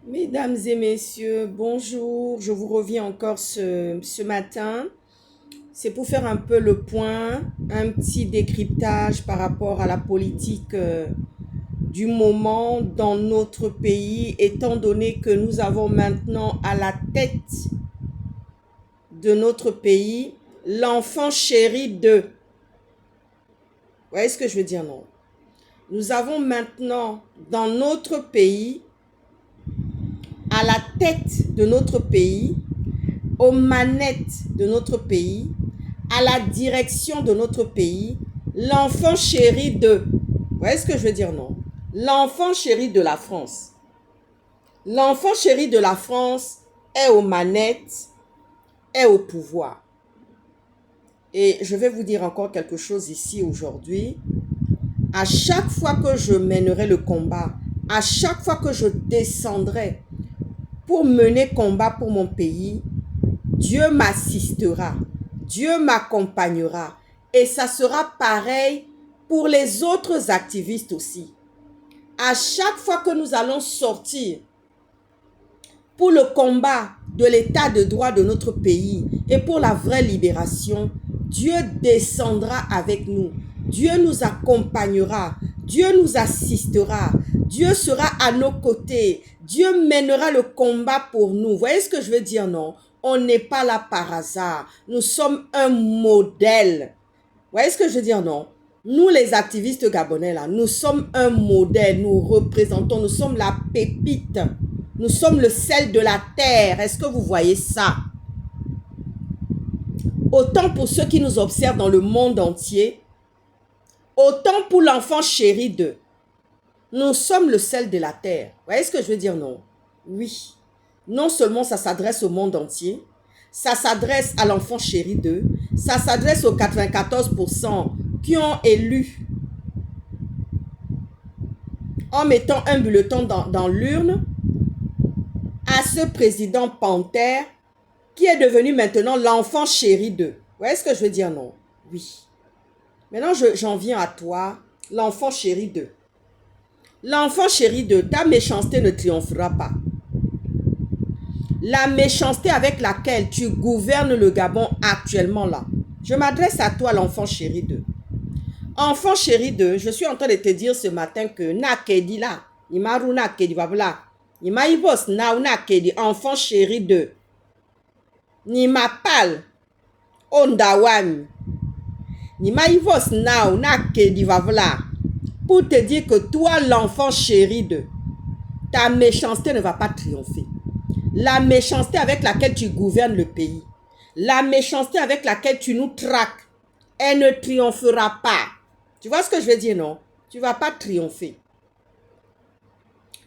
Mesdames et messieurs, bonjour. Je vous reviens encore ce matin. C'est pour faire un peu le point, un petit décryptage par rapport à la politique du moment dans notre pays, étant donné que nous avons maintenant à la tête de notre pays l'enfant chéri de... Vous voyez ce que je veux dire, non? Nous avons maintenant dans notre pays, à la tête de notre pays, aux manettes de notre pays, à la direction de notre pays, l'enfant chéri de... Vous voyez ce que je veux dire, non? L'enfant chéri de la France. L'enfant chéri de la France est aux manettes, est au pouvoir. Et je vais vous dire encore quelque chose ici aujourd'hui. À chaque fois que je mènerai le combat, à chaque fois que je descendrai pour mener combat pour mon pays, Dieu m'assistera, Dieu m'accompagnera. Et ça sera pareil pour les autres activistes aussi. À chaque fois que nous allons sortir pour le combat de l'état de droit de notre pays et pour la vraie libération, Dieu descendra avec nous. Dieu nous accompagnera. Dieu nous assistera. Dieu sera à nos côtés. Dieu mènera le combat pour nous. Vous voyez ce que je veux dire, non? On n'est pas là par hasard. Nous sommes un modèle. Vous voyez ce que je veux dire, non? Nous, les activistes gabonais, là, nous sommes un modèle. Nous représentons, nous sommes la pépite. Nous sommes le sel de la terre. Est-ce que vous voyez ça? Autant pour ceux qui nous observent dans le monde entier, autant pour l'enfant chéri d'eux. Nous sommes le sel de la terre. Vous voyez ce que je veux dire, non? Oui. Non seulement ça s'adresse au monde entier, ça s'adresse à l'enfant chéri d'eux, ça s'adresse aux 94% qui ont élu en mettant un bulletin dans l'urne à ce président panthère qui est devenu maintenant l'enfant chéri d'eux. Vous voyez ce que je veux dire, non? Oui. Maintenant, j'en viens à toi, l'enfant chéri d'eux. L'enfant chéri d'eux, ta méchanceté ne triomphera pas. La méchanceté avec laquelle tu gouvernes le Gabon actuellement là. Je m'adresse à toi, l'enfant chéri d'eux. Enfant chéri d'eux, je suis en train de te dire ce matin que Nakedi là, Imaru Nakedi Babla, Imaïbos Nakedi, enfant chéri d'eux. Ni mapal ondawan ni maïvos now Nakedi Babla, pour te dire que toi, l'enfant chéri de ta méchanceté ne va pas triompher. La méchanceté avec laquelle tu gouvernes le pays, la méchanceté avec laquelle tu nous traques, elle ne triomphera pas. Tu vois ce que je veux dire, non? Tu ne vas pas triompher.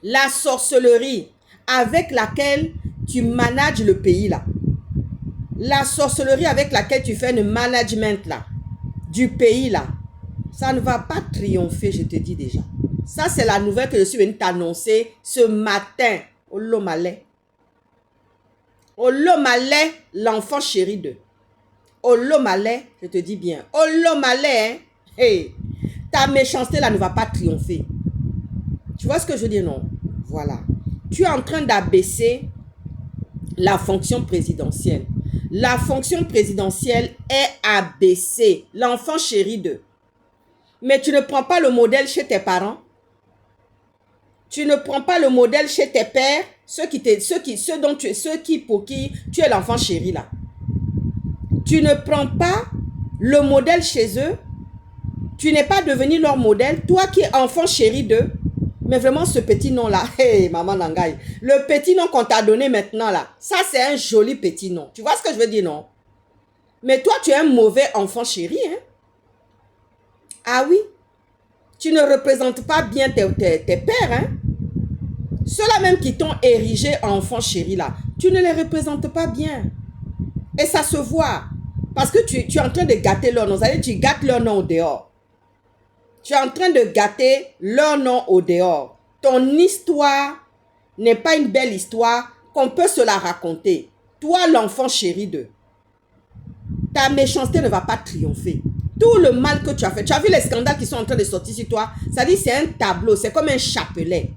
La sorcellerie avec laquelle tu manages le pays là, la sorcellerie avec laquelle tu fais le management là, du pays là, ça ne va pas triompher, je te dis déjà. Ça, c'est la nouvelle que je suis venue t'annoncer ce matin au Lomalais. Au Lomalais, l'enfant chéri de. Au Lomalais, je te dis bien. Au Lomalais, hein? Hey, ta méchanceté là ne va pas triompher. Tu vois ce que je veux dire, non? Voilà. Tu es en train d'abaisser la fonction présidentielle. La fonction présidentielle est abaissée. L'enfant chéri de. Mais tu ne prends pas le modèle chez tes parents. Tu ne prends pas le modèle chez tes pères, ceux pour qui tu es l'enfant chéri là. Tu ne prends pas le modèle chez eux. Tu n'es pas devenu leur modèle. Toi qui es enfant chéri d'eux. Mais vraiment ce petit nom là, hey, maman Nangaï, le petit nom qu'on t'a donné maintenant là, ça c'est un joli petit nom. Tu vois ce que je veux dire, non? Mais toi tu es un mauvais enfant chéri, hein? Ah oui? Tu ne représentes pas bien tes pères, hein? Ceux-là même qui t'ont érigé en enfant chéri là, tu ne les représentes pas bien. Et ça se voit. Parce que tu es en train de gâter leur nom. C'est-à-dire tu gâtes leur nom au dehors. Tu es en train de gâter leur nom au dehors. Ton histoire n'est pas une belle histoire qu'on peut se la raconter. Toi, l'enfant chéri d'eux, ta méchanceté ne va pas triompher. Tout le mal que tu as fait, tu as vu les scandales qui sont en train de sortir sur toi, ça dit c'est un tableau, c'est comme un chapelet.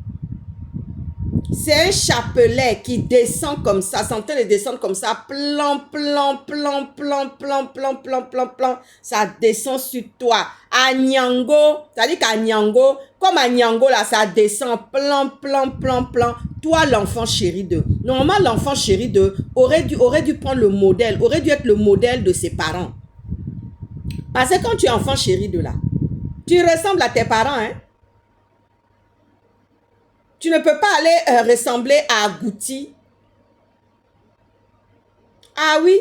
C'est un chapelet qui descend comme ça, c'est en train de descendre comme ça, plan, plan, plan, plan, plan, plan, plan, plan, plan, ça descend sur toi. À Nyango, c'est-à-dire qu'à Nyango, comme à Nyango là, ça descend, plan, plan, plan, plan. Toi, l'enfant chéri 2. Normalement, l'enfant chéri 2 aurait dû prendre le modèle, aurait dû être le modèle de ses parents. Parce que quand tu es enfant chéri 2 là, tu ressembles à tes parents, hein. Tu ne peux pas aller ressembler à Agouti. Ah oui.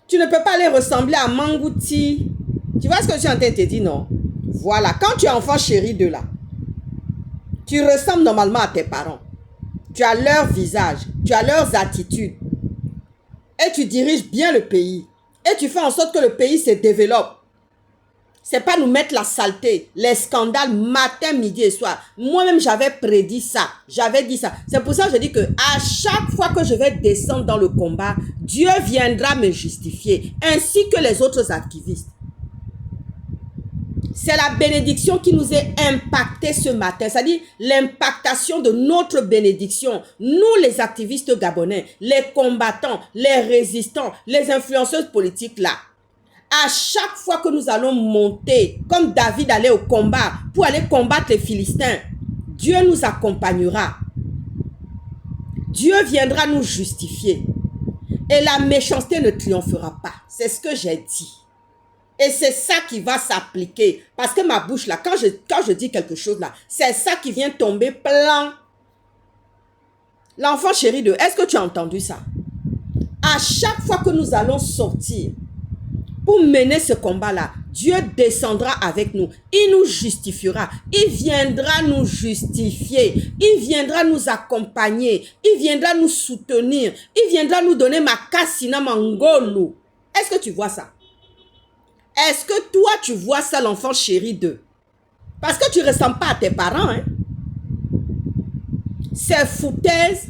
Tu ne peux pas aller ressembler à Mangouti. Tu vois ce que je suis en train de te dire, non? Voilà. Quand tu es enfant chéri 2 là, tu ressembles normalement à tes parents. Tu as leur visage, tu as leurs attitudes. Et tu diriges bien le pays. Et tu fais en sorte que le pays se développe. C'est pas nous mettre la saleté, les scandales matin, midi et soir. Moi-même, j'avais prédit ça. J'avais dit ça. C'est pour ça que je dis que à chaque fois que je vais descendre dans le combat, Dieu viendra me justifier, ainsi que les autres activistes. C'est la bénédiction qui nous est impactée ce matin. C'est-à-dire l'impactation de notre bénédiction. Nous, les activistes gabonais, les combattants, les résistants, les influenceuses politiques là. À chaque fois que nous allons monter, comme David allait au combat, pour aller combattre les Philistins, Dieu nous accompagnera. Dieu viendra nous justifier. Et la méchanceté ne triomphera pas. C'est ce que j'ai dit. Et c'est ça qui va s'appliquer. Parce que ma bouche là, quand je dis quelque chose là, c'est ça qui vient tomber plein. L'enfant chéri de, est-ce que tu as entendu ça? À chaque fois que nous allons sortir, pour mener ce combat-là, Dieu descendra avec nous. Il nous justifiera. Il viendra nous justifier. Il viendra nous accompagner. Il viendra nous soutenir. Il viendra nous donner ma kassina mangolo. Est-ce que tu vois ça? Est-ce que toi, tu vois ça, l'enfant chéri 2? Parce que tu ne ressembles pas à tes parents. Hein? C'est foutaise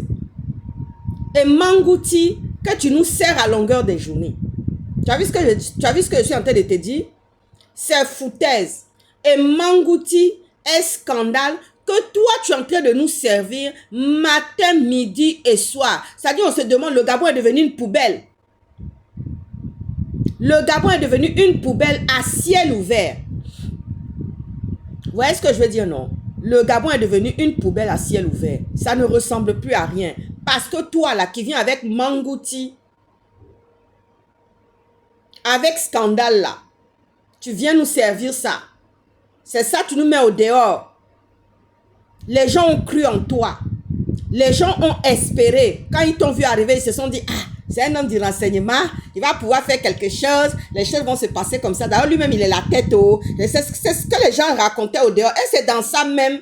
et mangouti que tu nous sers à longueur des journées. Tu as vu ce que je suis en train de te dire? C'est foutaise et mangouti et scandale que toi, tu es en train de nous servir matin, midi et soir. C'est-à-dire, on se demande, le Gabon est devenu une poubelle. Le Gabon est devenu une poubelle à ciel ouvert. Vous voyez ce que je veux dire, non? Le Gabon est devenu une poubelle à ciel ouvert. Ça ne ressemble plus à rien. Parce que toi, là, qui viens avec mangouti, avec scandale là, tu viens nous servir ça. C'est ça, tu nous mets au dehors. Les gens ont cru en toi. Les gens ont espéré. Quand ils t'ont vu arriver, ils se sont dit, ah, c'est un homme du renseignement, il va pouvoir faire quelque chose, les choses vont se passer comme ça. D'ailleurs, lui-même, il est la tête haut. C'est ce que les gens racontaient au dehors. Et c'est dans ça même,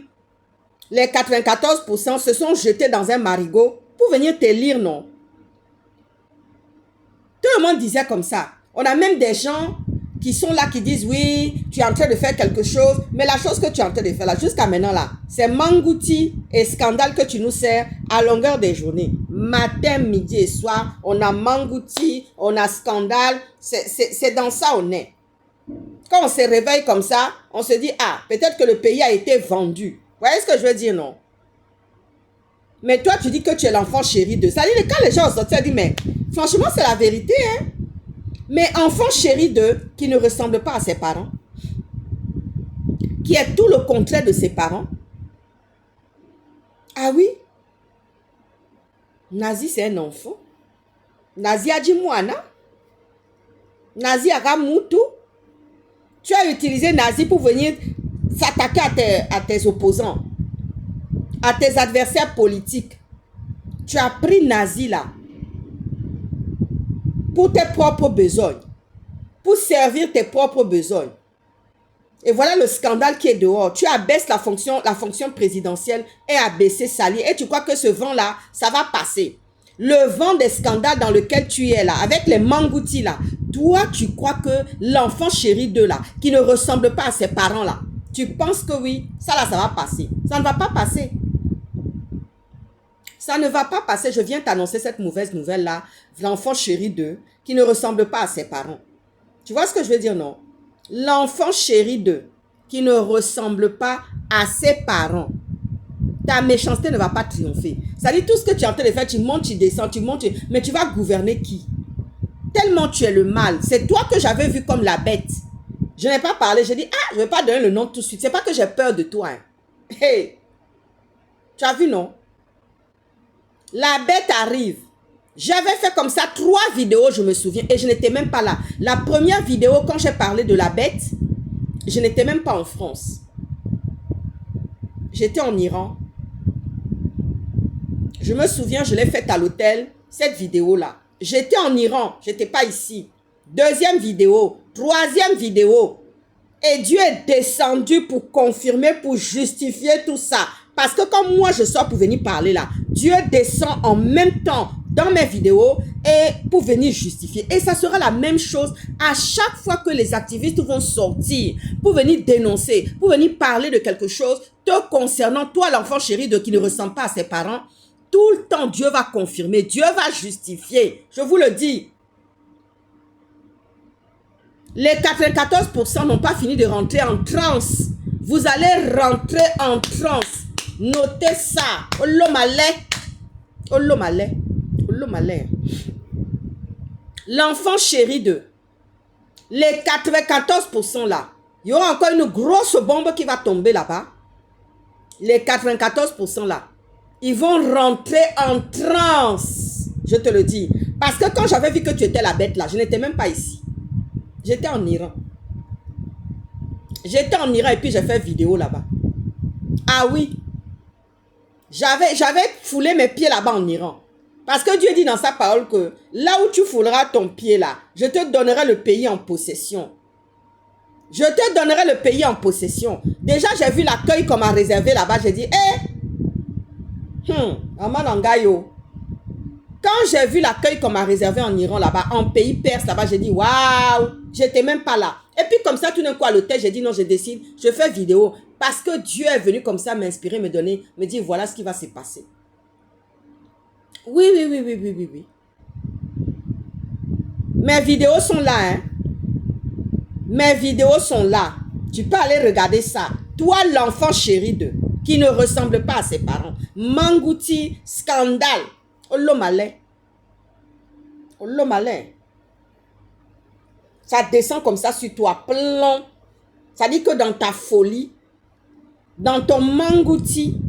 les 94% se sont jetés dans un marigot pour venir te lire, non? Tout le monde disait comme ça. On a même des gens qui sont là, qui disent, oui, tu es en train de faire quelque chose, mais la chose que tu es en train de faire là, jusqu'à maintenant là, c'est mangouti et scandale que tu nous sers à longueur des journées. Matin, midi et soir, on a mangouti, on a scandale, c'est dans ça on est. Quand on se réveille comme ça, on se dit, ah, peut-être que le pays a été vendu. Vous voyez ce que je veux dire, non? Mais toi, tu dis que tu es l'enfant chéri de ça. C'est-à-dire, quand les gens sortent, tu dis, mais franchement, c'est la vérité, hein? Mais enfant chéri de, qui ne ressemble pas à ses parents, qui est tout le contraire de ses parents. Ah oui? Nazi, c'est un enfant. Nazi a dit Moana. Nazi a Ramutu. Tu as utilisé Nazi pour venir s'attaquer à tes opposants, à tes adversaires politiques. Tu as pris Nazi là pour tes propres besoins, pour servir tes propres besoins. Et voilà le scandale qui est dehors. Tu abaisses la fonction présidentielle et abaissé Sali. Et tu crois que ce vent-là, ça va passer. Le vent des scandales dans lequel tu es là, avec les mangoutis là. Toi, tu crois que l'enfant chéri de là, qui ne ressemble pas à ses parents là, tu penses que oui, ça là, ça va passer. Ça ne va pas passer. Ça ne va pas passer. Je viens t'annoncer cette mauvaise nouvelle là. L'enfant chéri d'eux qui ne ressemble pas à ses parents. Tu vois ce que je veux dire, non? L'enfant chéri d'eux qui ne ressemble pas à ses parents. ta méchanceté ne va pas triompher. C'est-à-dire tout ce que tu es en train de faire, tu montes, tu descends, tu montes, mais tu vas gouverner qui? Tellement tu es le mal. C'est toi que j'avais vu comme la bête. Je n'ai pas parlé, j'ai dit, ah, je ne vais pas donner le nom tout de suite. C'est pas que j'ai peur de toi. Hein. Hey, tu as vu, non? La bête arrive. J'avais fait comme ça 3 vidéos, je me souviens, et je n'étais même pas là. La première vidéo, quand j'ai parlé de la bête, je n'étais même pas en France. J'étais en Iran. Je me souviens, je l'ai faite à l'hôtel, cette vidéo-là. J'étais en Iran, je n'étais pas ici. Deuxième vidéo, troisième vidéo. Et Dieu est descendu pour confirmer, pour justifier tout ça. Parce que quand moi je sors pour venir parler là, Dieu descend en même temps dans mes vidéos et pour venir justifier. Et ça sera la même chose à chaque fois que les activistes vont sortir pour venir dénoncer, pour venir parler de quelque chose te concernant, toi l'enfant chéri de qui ne ressemble pas à ses parents. Tout le temps, Dieu va confirmer, Dieu va justifier. Je vous le dis. Les 94% n'ont pas fini de rentrer en transe. Vous allez rentrer en transe. Notez ça. Olomale. Olomale. Olomale. L'enfant chéri de les 94% là. Il y aura encore une grosse bombe qui va tomber là-bas. Les 94% là. Ils vont rentrer en transe. Je te le dis. Parce que quand j'avais vu que tu étais la bête là, je n'étais même pas ici. J'étais en Iran. J'étais en Iran et puis j'ai fait vidéo là-bas. Ah oui. J'avais foulé mes pieds là-bas en Iran. Parce que Dieu dit dans sa parole que là où tu fouleras ton pied là, je te donnerai le pays en possession. Je te donnerai le pays en possession. Déjà, j'ai vu l'accueil qu'on m'a réservé là-bas. J'ai dit, Amanangayo. Quand j'ai vu l'accueil qu'on m'a réservé en Iran là-bas, en pays perse là-bas, j'ai dit, waouh, j'étais même pas là. Et puis comme ça, tout d'un coup à l'hôtel, j'ai dit, non, je décide, je fais vidéo. Parce que Dieu est venu comme ça m'inspirer, me donner, me dire, voilà ce qui va se passer. Oui. Mes vidéos sont là, hein. Mes vidéos sont là. Tu peux aller regarder ça. Toi, l'enfant chéri de, qui ne ressemble pas à ses parents. Mangouti, scandale. Olomale. Olomale. Ça descend comme ça sur toi, plomb. Ça dit que dans ta folie, dans ton mangouti,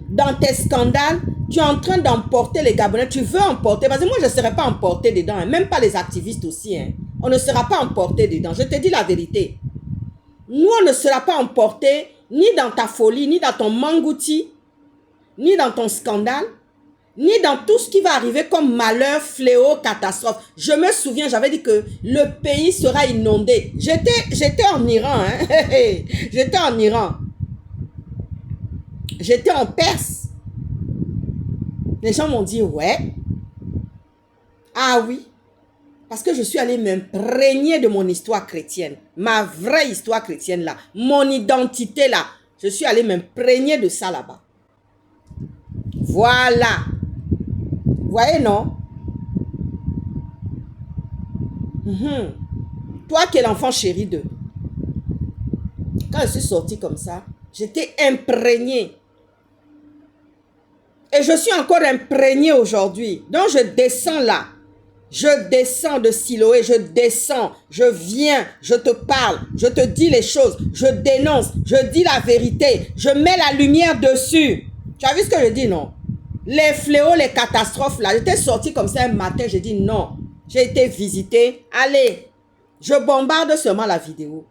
dans tes scandales, tu es en train d'emporter les Gabonais. Tu veux emporter, parce que moi je ne serai pas emporté dedans, hein. Même pas les activistes aussi. Hein. On ne sera pas emporté dedans. Je te dis la vérité. Nous, on ne sera pas emporté ni dans ta folie, ni dans ton mangouti, ni dans ton scandale, ni dans tout ce qui va arriver comme malheur, fléau, catastrophe. Je me souviens, j'avais dit que le pays sera inondé. J'étais en Iran. Hein? J'étais en Iran. J'étais en Perse. Les gens m'ont dit, ouais. Ah oui. Parce que je suis allée m'imprégner de mon histoire chrétienne. Ma vraie histoire chrétienne là. Mon identité là. Je suis allée m'imprégner de ça là-bas. Voilà. Vous voyez, non? Toi qui es l'enfant chéri de. Quand je suis sortie comme ça, j'étais imprégnée. Et je suis encore imprégnée aujourd'hui. Donc je descends là. Je descends de Siloé, je descends, je viens, je te parle, je te dis les choses, je dénonce, je dis la vérité, je mets la lumière dessus. Tu as vu ce que je dis, non? Les fléaux, les catastrophes là, j'étais sortie comme ça un matin, j'ai dit non. J'ai été visitée, allez, je bombarde seulement la vidéo.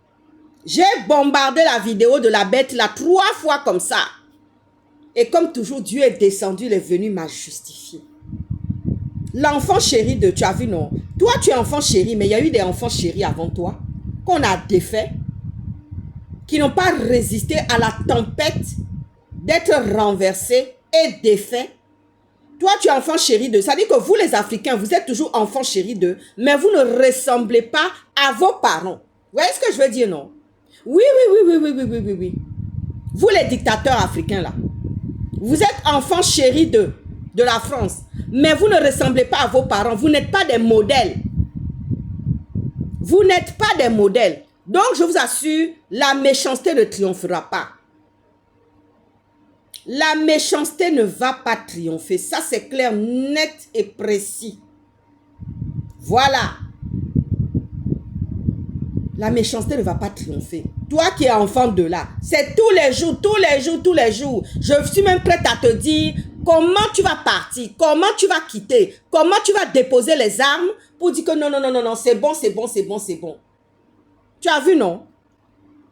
J'ai bombardé la vidéo de la bête là 3 fois comme ça. Et comme toujours, Dieu est descendu, il est venu m'a justifié. L'enfant chéri de, tu as vu, non? Toi, tu es enfant chéri, mais il y a eu des enfants chéris avant toi, qu'on a défaits, qui n'ont pas résisté à la tempête d'être renversés et défaits. Toi, tu es enfant chéri de. Ça dit que vous, les Africains, vous êtes toujours enfant chéri de, mais vous ne ressemblez pas à vos parents. Vous voyez ce que je veux dire, non? Oui. Vous, les dictateurs africains, là, vous êtes enfant chéri de la France. Mais vous ne ressemblez pas à vos parents. Vous n'êtes pas des modèles. Vous n'êtes pas des modèles. Donc, je vous assure, la méchanceté ne triomphera pas. La méchanceté ne va pas triompher. Ça, c'est clair, net et précis. Voilà. La méchanceté ne va pas triompher. Toi qui es enfant de là, c'est tous les jours, tous les jours, tous les jours. Je suis même prête à te dire comment tu vas partir, comment tu vas quitter, comment tu vas déposer les armes pour dire que non, non, non, non, non, c'est bon, c'est bon, c'est bon, c'est bon. Tu as vu, non?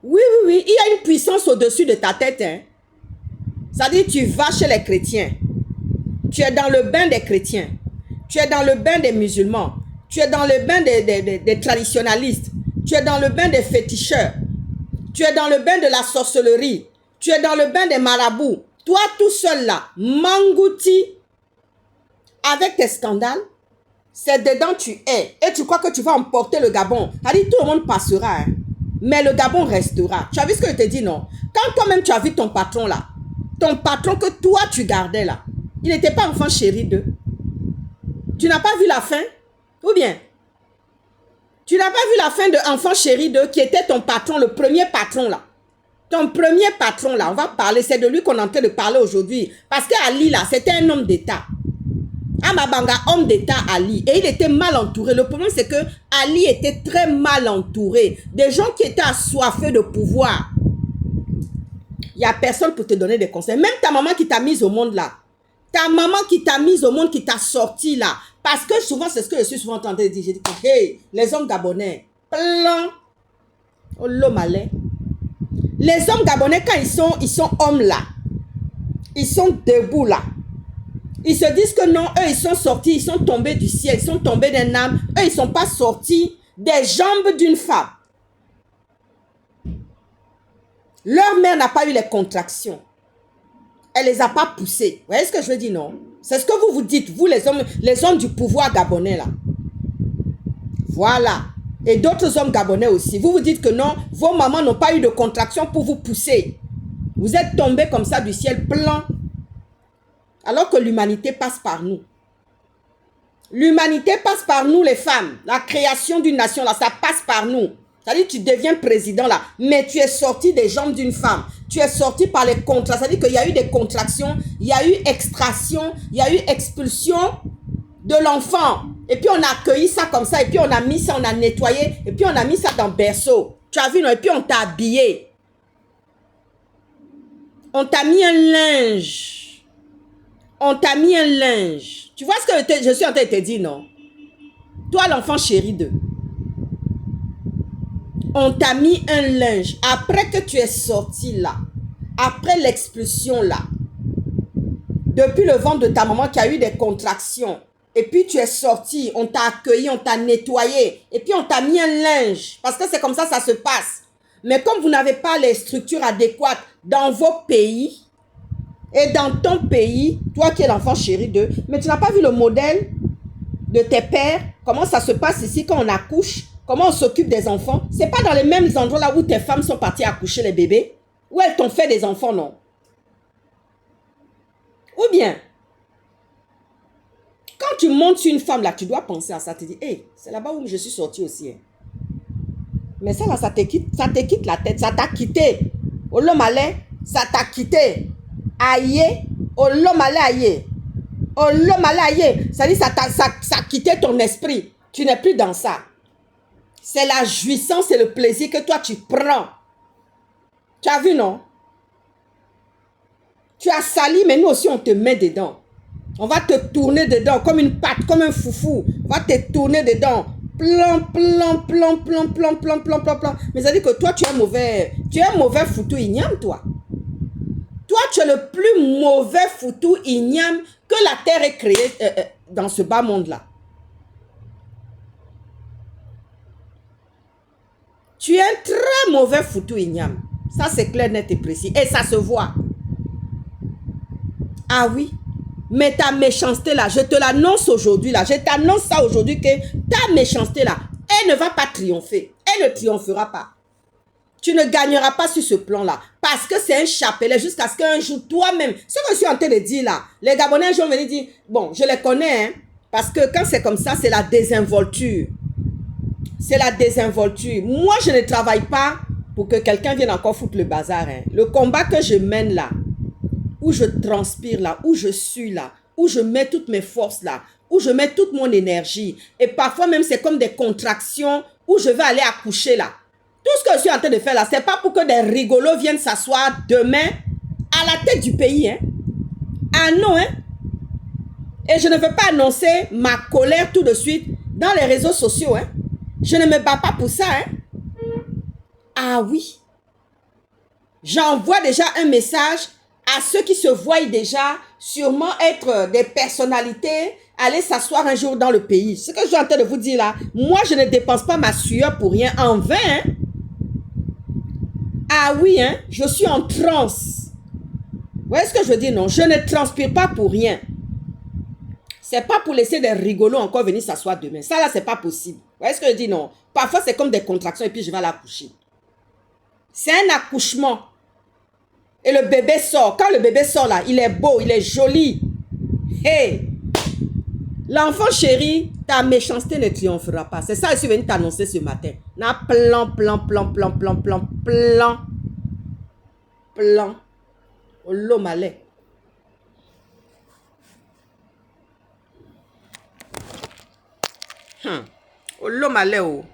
Oui, oui, oui, il y a une puissance au-dessus de ta tête. Hein. C'est-à-dire, tu vas chez les chrétiens. Tu es dans le bain des chrétiens. Tu es dans le bain des musulmans. Tu es dans le bain des traditionalistes. Tu es dans le bain des féticheurs. Tu es dans le bain de la sorcellerie. Tu es dans le bain des marabouts. Toi, tout seul là, mangouti, avec tes scandales, c'est dedans tu es. Et tu crois que tu vas emporter le Gabon. C'est-à-dire, tout le monde passera. Hein. Mais le Gabon restera. Tu as vu ce que je te dis, non? Quand toi-même tu as vu ton patron là, ton patron que toi tu gardais là, il n'était pas enfant chéri d'eux. Tu n'as pas vu la fin? Ou bien, tu n'as pas vu la fin de Enfant chéri 2 qui était ton patron, le premier patron là. Ton premier patron là, on va parler, c'est de lui qu'on est en train de parler aujourd'hui. Parce qu'Ali là, c'était un homme d'État. Amabanga, homme d'État Ali. Et il était mal entouré. Le problème c'est que Ali était très mal entouré. Des gens qui étaient assoiffés de pouvoir. Il n'y a personne pour te donner des conseils. Même ta maman qui t'a mise au monde là. Ta maman qui t'a mise au monde, qui t'a sorti là. Parce que souvent, c'est ce que je suis souvent en train de dire. J'ai dit, hey, les hommes gabonais, plan, oh l'homme allait. Les hommes gabonais, quand ils sont hommes là, ils sont debout là. Ils se disent que non, eux, ils sont sortis, ils sont tombés du ciel, ils sont tombés d'un âme. Eux, ils ne sont pas sortis des jambes d'une femme. Leur mère n'a pas eu les contractions. Elle ne les a pas poussés. Vous voyez ce que je veux dire, non? C'est ce que vous vous dites, vous les hommes du pouvoir gabonais là. Voilà. Et d'autres hommes gabonais aussi. Vous vous dites que non, vos mamans n'ont pas eu de contraction pour vous pousser. Vous êtes tombés comme ça du ciel plan. Alors que l'humanité passe par nous. L'humanité passe par nous les femmes. La création d'une nation là, ça passe par nous. C'est-à-dire tu deviens président là, mais tu es sorti des jambes d'une femme. Tu es sorti par les contractions. C'est-à-dire qu'il y a eu des contractions, il y a eu extraction, il y a eu expulsion de l'enfant. Et puis on a accueilli ça comme ça, et puis on a mis ça, on a nettoyé, et puis on a mis ça dans le berceau. Tu as vu, non? Et puis on t'a habillé. On t'a mis un linge. On t'a mis un linge. Tu vois ce que je suis en train de te dire, non? Toi, l'enfant chéri de... On t'a mis un linge. Après que tu es sorti là, après l'expulsion là, depuis le ventre de ta maman qui a eu des contractions, et puis tu es sorti, on t'a accueilli, on t'a nettoyé, et puis on t'a mis un linge, parce que c'est comme ça se passe. Mais comme vous n'avez pas les structures adéquates dans vos pays, et dans ton pays, toi qui es l'enfant chéri d'eux, mais tu n'as pas vu le modèle de tes pères, comment ça se passe ici quand on accouche, comment on s'occupe des enfants. C'est pas dans les mêmes endroits là où tes femmes sont parties accoucher les bébés, où elles t'ont fait des enfants, non? Ou bien, quand tu montes sur une femme là, tu dois penser à ça, tu te dis, hey, c'est là-bas où je suis sortie aussi. Hein. Mais ça là, ça te quitte la tête, ça t'a quitté. Oh l'homme allait, ça t'a quitté. Aïe, oh l'homme allait aïe. Oh l'homme allait aïe. Ça dit, ça a quitté ton esprit. Tu n'es plus dans ça. C'est la jouissance et le plaisir que toi tu prends. Tu as vu, non? Tu as sali, mais nous aussi on te met dedans. On va te tourner dedans comme une pâte, comme un foufou. On va te tourner dedans. Plan, plan, plan, plan, plan, plan, plan, plan, plan. Mais ça dit que toi tu es un mauvais foutu igname, toi. Toi tu es le plus mauvais foutu igname que la terre ait créé dans ce bas monde là. Tu es un très mauvais foutu igname. Ça c'est clair, net et précis. Et ça se voit. Ah oui. Mais ta méchanceté là, je te l'annonce aujourd'hui là. Je t'annonce ça aujourd'hui que ta méchanceté là, elle ne va pas triompher. Elle ne triomphera pas. Tu ne gagneras pas sur ce plan là. Parce que c'est un chapelet jusqu'à ce qu'un jour toi-même, ce que je suis en train de dire là, les Gabonais vont venir dire, bon, je les connais, hein, parce que quand c'est comme ça, c'est la désinvolture. C'est la désinvolture. Moi, je ne travaille pas pour que quelqu'un vienne encore foutre le bazar. Hein. Le combat que je mène là, où je transpire là, où je suis là, où je mets toutes mes forces là, où je mets toute mon énergie. Et parfois même, c'est comme des contractions où je vais aller accoucher là. Tout ce que je suis en train de faire là, c'est pas pour que des rigolos viennent s'asseoir demain à la tête du pays. Hein. Ah non, hein. Et je ne veux pas annoncer ma colère tout de suite dans les réseaux sociaux. Hein. Je ne me bats pas pour ça. Hein. Ah oui. J'envoie déjà un message à ceux qui se voient déjà sûrement être des personnalités, aller s'asseoir un jour dans le pays. Ce que je suis en train de vous dire là, moi je ne dépense pas ma sueur pour rien en vain. Hein. Ah oui, hein, je suis en transe. Vous voyez ce que je veux dire? Non, je ne transpire pas pour rien. C'est pas pour laisser des rigolos encore venir s'asseoir demain. Ça là, c'est pas possible. Vous voyez ce que je dis? Non. Parfois, c'est comme des contractions et puis je vais l'accoucher. C'est un accouchement. Et le bébé sort. Quand le bébé sort là, il est beau, il est joli. Hey! L'enfant chéri, ta méchanceté ne triomphera pas. C'est ça que je suis venu t'annoncer ce matin. Na plan. L'homme allait. L'homme allait oh.